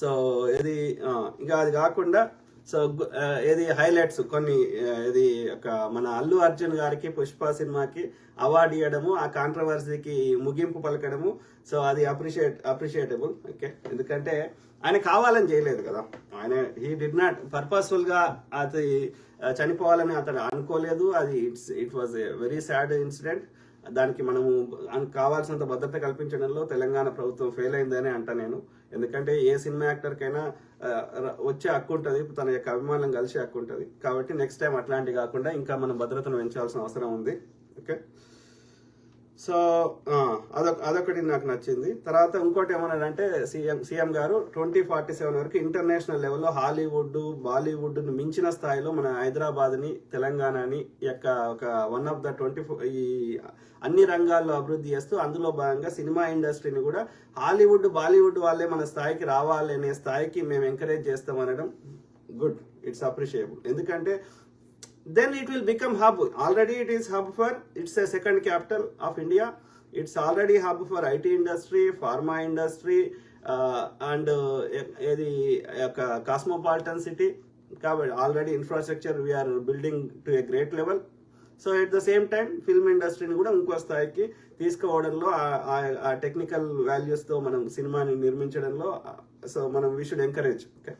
So ఇది ఇంకా అది కాకుండా సో ఏది హైలైట్స్ కొన్ని ఇది ఒక మన అల్లు అర్జున్ గారికి పుష్ప సినిమాకి అవార్డు ఇవ్వడము, ఆ కాంట్రవర్సీకి ముగింపు పలకడము. సో అది అప్రిషియేటబుల్. ఓకే, ఎందుకంటే ఆయన కావాలని చేయలేదు కదా, ఆయన హీ డిడ్ నాట్ పర్పస్ఫుల్ గా అది చనిపోవాలని అతను అనుకోలేదు. అది it was a very sad incident. దానికి మనము కావాల్సినంత భద్రత కల్పించడంలో తెలంగాణ ప్రభుత్వం ఫెయిల్ అయిందని అంటా నేను. ఎందుకంటే ఏ సినిమా యాక్టర్కైనా వచ్చే హక్కు ఉంటుంది, తన యొక్క అభిమానం కలిసే హక్కు ఉంటుంది. కాబట్టి నెక్స్ట్ టైం అట్లాంటివి కాకుండా ఇంకా మనం భద్రతను పెంచాల్సిన అవసరం ఉంది. ఓకే, సో అదొకటి నాకు నచ్చింది. తర్వాత ఇంకోటి ఏమన్నాడంటే సీఎం గారు 2047 వరకు ఇంటర్నేషనల్ లెవెల్లో హాలీవుడ్ బాలీవుడ్ మించిన స్థాయిలో మన హైదరాబాద్ని తెలంగాణని యొక్క ఒక వన్ ఆఫ్ ద 24 ఈ అన్ని రంగాల్లో అభివృద్ధి చేస్తూ అందులో భాగంగా సినిమా ఇండస్ట్రీని కూడా హాలీవుడ్ బాలీవుడ్ వాళ్ళే మన స్థాయికి రావాలి అనే స్థాయికి మేము ఎంకరేజ్ చేస్తాం అనడం గుడ్, ఇట్స్ అప్రిషియబుల్. ఎందుకంటే then it will become hub. Already it is hub for, it's a second capital of India. It's already hub for IT industry, pharma industry, and the cosmopolitan city. Already infrastructure we are building to a great level. So at the same time film industry ni kuda inko స్థాయికి తీసుకోవడంలో ఆ technical values తో మనం సినిమాని నిర్మించడంలో so మనం we should encourage. Okay,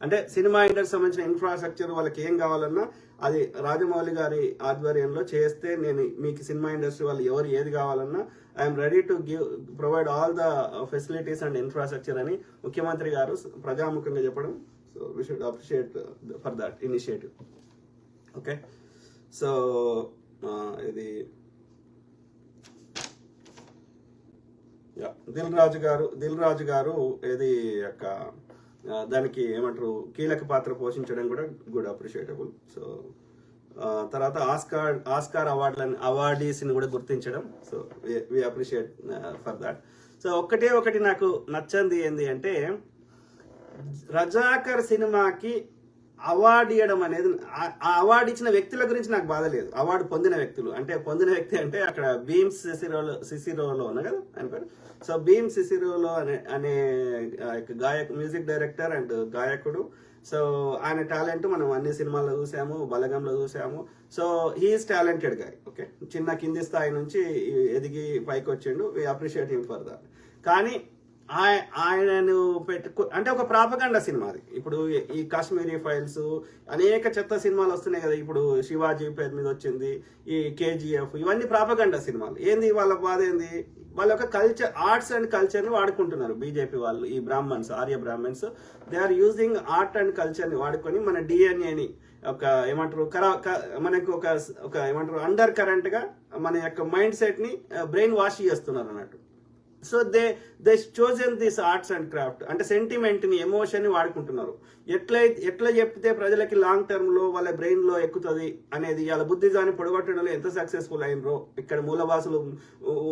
అంటే cinema industry సంబంధించిన ఇన్ఫ్రాస్ట్రక్చర్ వాళ్ళకి ఏం కావాలన్నా అది రాజమౌళి గారి ఆధ్వర్యంలో చేస్తే నేను మీకు సినిమా ఇండస్ట్రీ వాళ్ళు ఎవరు ఏది కావాలన్నా I'm ready to provide all the facilities and infrastructure అని ముఖ్యమంత్రి గారు ప్రజాముఖంగా చెప్పడం. So we should appreciate for that initiative. Okay, so ఇది దిల్ రాజు గారు ఇది యొక్క దానికి ఏమంటారు కీలక పాత్ర పోషించడం కూడా గుడ్, అప్రిషియేటబుల్. సో తర్వాత ఆస్కార్ అవార్డీస్ని కూడా గుర్తించడం. So we appreciate for that. So ఒకటి నాకు నచ్చంది ఏంది అంటే రజాకర్ సినిమాకి అవార్డు ఇవ్వడం అనేది, ఆ అవార్డు ఇచ్చిన వ్యక్తుల గురించి నాకు బాధ లేదు. అవార్డు పొందిన వ్యక్తులు అంటే అంటే అక్కడ భీమ్స్ సిసిరోలో ఉన్నా కదా ఆయన పేరు. సో భీమ్ సిసిరోలో అనే మ్యూజిక్ డైరెక్టర్ అండ్ గాయకుడు. సో ఆయన టాలెంట్ మనం అన్ని సినిమాల్లో చూసాము, బలగంలో చూసాము. So he is talented guy. Okay, చిన్న కింది స్థాయి నుంచి ఎదిగి పైకి వచ్చిండు. We appreciate him for that. కానీ ఆయనను అంటే ఒక ప్రాపగండా సినిమా అది. ఇప్పుడు ఈ కాశ్మీరీ ఫైల్స్ అనేక చెత్త సినిమాలు వస్తున్నాయి కదా, ఇప్పుడు శివాజీ పేరు మీద వచ్చింది, ఈ కేజీఎఫ్, ఇవన్నీ ప్రాపగండా సినిమాలు. ఏంది వాళ్ళ బాధ ఏంది, వాళ్ళ యొక్క కల్చర్, ఆర్ట్స్ అండ్ కల్చర్ని వాడుకుంటున్నారు బీజేపీ వాళ్ళు. ఈ Brahmans, Arya Brahmans, they are using art and కల్చర్ని వాడుకొని మన డిఎన్ఏని ఒక ఏమంటారు మనకు ఒక ఏమంటారు అండర్ కరెంట్ గా మన యొక్క మైండ్ సెట్ ని బ్రెయిన్ వాష్ చేస్తున్నారు అన్నట్టు. So they chosen this arts and craft అంటే సెంటిమెంట్ ని, ఎమోషన్ ని వాడుకుంటున్నారు. ఎట్లా చెప్తే ప్రజలకి లాంగ్ టర్మ్ లో వాళ్ళ బ్రెయిన్ లో ఎక్కుతుంది అనేది, వాళ్ళ బుద్ధిజాన్ని పొడగొట్టడంలో ఎంత సక్సెస్ఫుల్ అయినరో, ఇక్కడ మూలవాసులు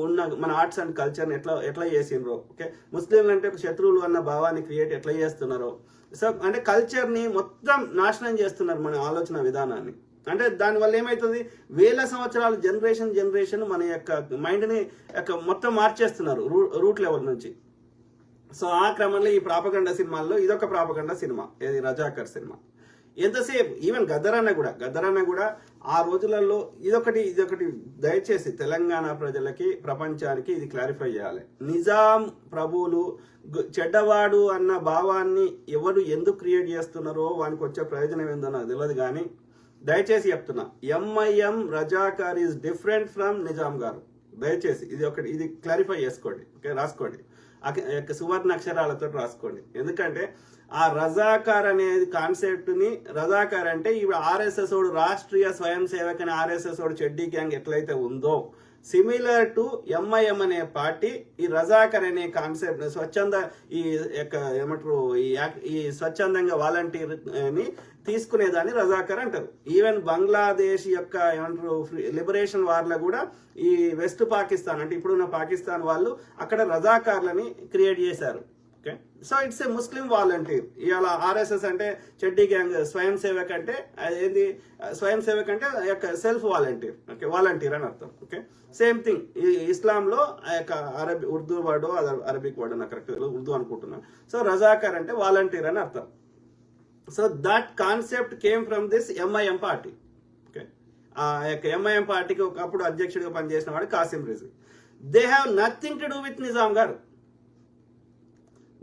ఉన్న మన ఆర్ట్స్ అండ్ కల్చర్ని ఎట్లా చేసినరో. ఓకే, ముస్లింలు అంటే శత్రువులు అన్న భావాన్ని క్రియేట్ ఎట్లా చేస్తున్నారో. సో అంటే కల్చర్ని మొత్తం నాశనం చేస్తున్నారు, మన ఆలోచన విధానాన్ని. అంటే దానివల్ల ఏమవుతుంది, వేల సంవత్సరాలు జనరేషన్ మన యొక్క మైండ్ని మొత్తం మార్చేస్తున్నారు రూట్ లెవెల్ నుంచి. సో ఆ క్రమంలో ఈ ప్రాపగండా సినిమాల్లో ఇదొక ప్రాపగండా సినిమా, ఇది రజాకర్ సినిమా. ఎంతసేపు ఈవెన్ గద్దరన్న కూడా ఆ రోజులలో ఇదొకటి దయచేసి తెలంగాణ ప్రజలకి, ప్రపంచానికి ఇది క్లారిఫై చేయాలి. నిజాం ప్రభువులు చెడ్డవాడు అన్న భావాన్ని ఎవరు ఎందుకు క్రియేట్ చేస్తున్నారో వానికి వచ్చే ప్రయోజనం ఏందో నాకు తెలియదు. కానీ దయచేసి చెప్తున్నా, MIM Razakar is different from Nizam గారు. దయచేసి ఇది క్లారిఫై చేసుకోండి. ఓకే, రాసుకోండి, సువర్ణ అక్షరాలతో రాసుకోండి. ఎందుకంటే ఆ రజాకార్ అనేది కాన్సెప్ట్ ని, రజాకార్ అంటే ఇప్పుడు ఆర్ఎస్ఎస్ ఓడు రాష్ట్రీయ స్వయం సేవక్ అనే ఆర్ఎస్ఎస్ ఓడు చెడ్డీ గ్యాంగ్ ఎట్లయితే ఉందో, సిమిలర్ టు ఎంఐఎం అనే పార్టీ ఈ రజాకర్ అనే కాన్సెప్ట్ స్వచ్ఛంద ఈ యొక్క ఏమంటారు ఈ స్వచ్ఛందంగా వాలంటీర్ ని తీసుకునేదాన్ని రజాకర్ అంటారు. ఈవెన్ బంగ్లాదేశ్ యొక్క ఏమంటారు లిబరేషన్ వార్లో కూడా ఈ వెస్ట్ పాకిస్తాన్ అంటే ఇప్పుడున్న పాకిస్తాన్ వాళ్ళు అక్కడ రజాకార్లని క్రియేట్ చేశారు. Okay. So it's a Muslim volunteer. ఇవాళ ఆర్ఎస్ఎస్ అంటే చెడ్డీ గ్యాంగ్, స్వయం సేవక్ అంటే ఏంది, స్వయం సేవక్ అంటే సెల్ఫ్ వాలంటీర్. ఓకే, వాలంటీర్ అని అర్థం. ఓకే, సేమ్ థింగ్ ఈ ఇస్లాంలో ఆ యొక్క ఉర్దూ వర్డ్, అరబిక్ వర్డ్ నాకు కరెక్ట్ ఉర్దూ అనుకుంటున్నాను. సో రజాకర్ అంటే వాలంటీర్ అని అర్థం. So that concept came from this MIM party. Okay, ఆ యొక్క ఎంఐఎం పార్టీకి ఒకప్పుడు అధ్యక్షుడిగా పనిచేసిన వాడు Kasim Rizvi. They have nothing to do with Nizam గారు.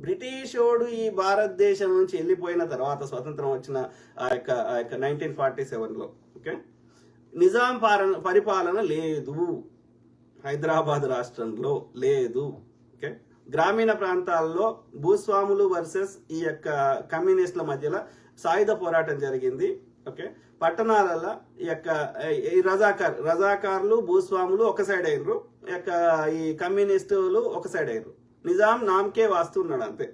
బ్రిటిష్ వాడు ఈ భారతదేశం నుంచి వెళ్ళిపోయిన తర్వాత స్వతంత్రం వచ్చిన ఆ యొక్క 1947లో ఓకే, నిజాం పరిపాలన లేదు, హైదరాబాద్ రాష్ట్రంలో లేదు. ఓకే, గ్రామీణ ప్రాంతాల్లో భూస్వాములు వర్సెస్ ఈ యొక్క కమ్యూనిస్టుల మధ్యలో సాయుధ పోరాటం జరిగింది. ఓకే, పట్టణాలలో ఈ యొక్క ఈ రజాకార్లు భూస్వాములు ఒక సైడ్ అయ్యారు, ఈ కమ్యూనిస్టులు ఒక సైడ్ అయ్యారు. నిజాం నామకే వాస్తున్నాడు అంతే.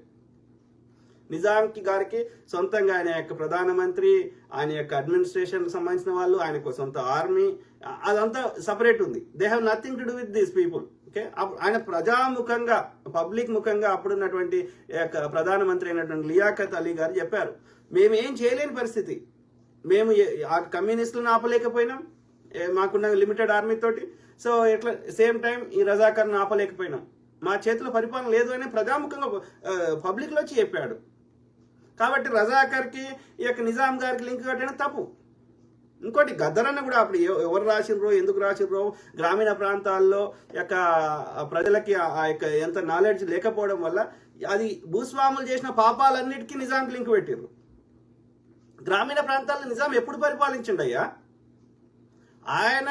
నిజాంకి గారికి సొంతంగా ఆయన యొక్క ప్రధానమంత్రి, ఆయన యొక్క అడ్మినిస్ట్రేషన్ సంబంధించిన వాళ్ళు, ఆయనకు సొంత ఆర్మీ, అదంతా సపరేట్ ఉంది. They have nothing to do with these people. Okay, ఆయన ప్రజాముఖంగా, పబ్లిక్ ముఖంగా అప్పుడున్నటువంటి ప్రధానమంత్రి అయినటువంటి లియాఖత్ అలీ గారు చెప్పారు, మేము ఏం చేయలేని పరిస్థితి, మేము ఆ కమ్యూనిస్టులను ఆపలేకపోయినాం మాకున్న లిమిటెడ్ ఆర్మీ తోటి. సో ఎట్లా సేమ్ టైం ఈ రజాకర్ను ఆపలేకపోయినాం, మా చేతిలో పరిపాలన లేదు అని ప్రజాముఖంగా పబ్లిక్లో వచ్చి చెప్పాడు. కాబట్టి రజాకర్కి ఈ యొక్క నిజాం గారికి లింక్ కట్టడం తప్పు. ఇంకోటి గద్దరన్న కూడా అప్పుడు ఎవరు రాసిర్రో, ఎందుకు రాసిర్రో, గ్రామీణ ప్రాంతాల్లో యొక్క ప్రజలకి ఆ యొక్క ఎంత నాలెడ్జ్ లేకపోవడం వల్ల అది భూస్వాములు చేసిన పాపాలన్నిటికీ నిజాంకి లింక్ పెట్టిర్రు. గ్రామీణ ప్రాంతాల్లో నిజాం ఎప్పుడు పరిపాలించిండయ్యా? ఆయన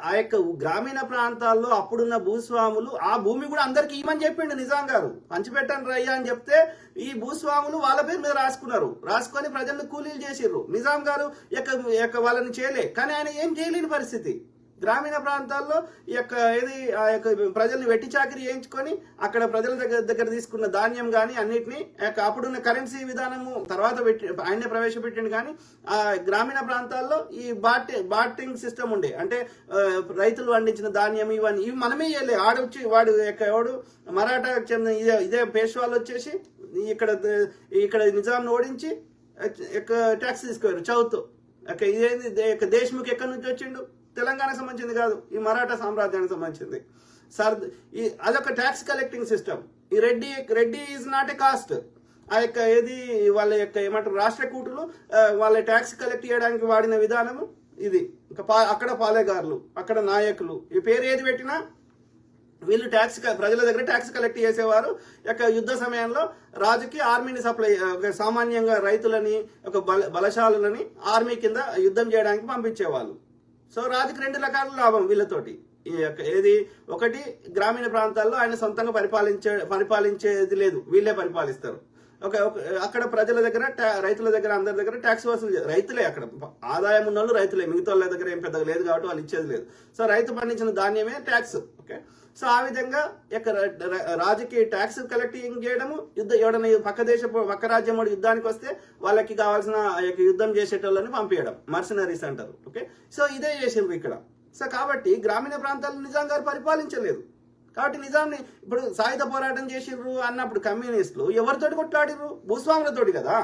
ఆ యొక్క గ్రామీణ ప్రాంతాల్లో అప్పుడున్న భూస్వాములు ఆ భూమి కూడా అందరికి ఇవ్వమని చెప్పిండు నిజాం గారు. పంచిపెట్టండి రయ్యా అని చెప్తే ఈ భూస్వాములు వాళ్ళ పేరు మీద రాసుకొని ప్రజలను కూలీలు చేసిర్రు. నిజాం గారు వాళ్ళని చేయలే, కానీ ఆయన ఏం చేయలేని పరిస్థితి. గ్రామీణ ప్రాంతాల్లో ఈ యొక్క ప్రజల్ని వెట్టి చాకరీ చేయించుకొని అక్కడ ప్రజల దగ్గర తీసుకున్న ధాన్యం కానీ అన్నిటినీ అప్పుడున్న కరెన్సీ విధానము తర్వాత ఆయనే ప్రవేశపెట్టింది. కానీ ఆ గ్రామీణ ప్రాంతాల్లో ఈ బార్టింగ్ సిస్టమ్ ఉండే, అంటే రైతులు పండించిన ధాన్యం ఇవి మనమే చేయలే. ఆడొచ్చి వాడు ఎవడు మరాఠాకు చెందిన ఇదే పేష్వాళ్ళు వచ్చేసి ఇక్కడ నిజాంను ఓడించి ట్యాక్స్ తీసుకోరు చౌత్. ఇదేంది దేశ్ముఖ్ ఎక్కడి నుంచి వచ్చిండు? తెలంగాణకు సంబంధించింది కాదు, ఈ మరాఠా సామ్రాజ్యానికి సంబంధించింది. అదొక ట్యాక్స్ కలెక్టింగ్ సిస్టమ్. ఈ Reddy is not a caste. ఆ యొక్క వాళ్ళ యొక్క ఏమంటారు రాష్ట్ర కూటులు వాళ్ళ ట్యాక్స్ కలెక్ట్ చేయడానికి వాడిన విధానము ఇది. అక్కడ పాలేగారులు, అక్కడ నాయకులు, ఈ పేరు ఏది పెట్టినా వీళ్ళు ప్రజల దగ్గర ట్యాక్స్ కలెక్ట్ చేసేవారు. యుద్ధ సమయంలో రాజుకి ఆర్మీని సప్లై, సామాన్యంగా రైతులని బలశాలులని ఆర్మీ కింద యుద్ధం చేయడానికి పంపించేవాళ్ళు. సో రాజుకి 2 రకాల లాభం వీళ్ళతోటి. ఒకటి గ్రామీణ ప్రాంతాల్లో ఆయన సొంతంగా పరిపాలించేది లేదు, వీళ్ళే పరిపాలిస్తారు. అక్కడ ప్రజల దగ్గర రైతుల దగ్గర అందరి దగ్గర ట్యాక్స్ వసూలు రైతులే, అక్కడ ఆదాయం ఉన్న వాళ్ళు రైతులే, మిగతా వాళ్ళ దగ్గర ఏం పెద్దగా లేదు కాబట్టి వాళ్ళు ఇచ్చేది లేదు. సో రైతు పండించిన ధాన్యమే ట్యాక్స్. ఓకే, సో ఆ విధంగా రాజుకి ట్యాక్స్ కలెక్టింగ్ చేయడము, ఎవడన్నా పక్క రాజ్యం వాడు యుద్ధానికి వస్తే వాళ్ళకి కావాల్సిన యుద్ధం చేసేటోళ్ళని పంపించడం, మర్సనరీస్ అంటారు. ఓకే, సో ఇదే చేసిండ్రు ఇక్కడ. సో కాబట్టి గ్రామీణ ప్రాంతాల్లో నిజాం గారు పరిపాలించలేదు. కాబట్టి నిజాంని ఇప్పుడు సాయుధ పోరాటం చేసిర్రు అన్నప్పుడు కమ్యూనిస్టులు ఎవరితోటి కొట్లాడిర్రు? భూస్వాములతోటి కదా.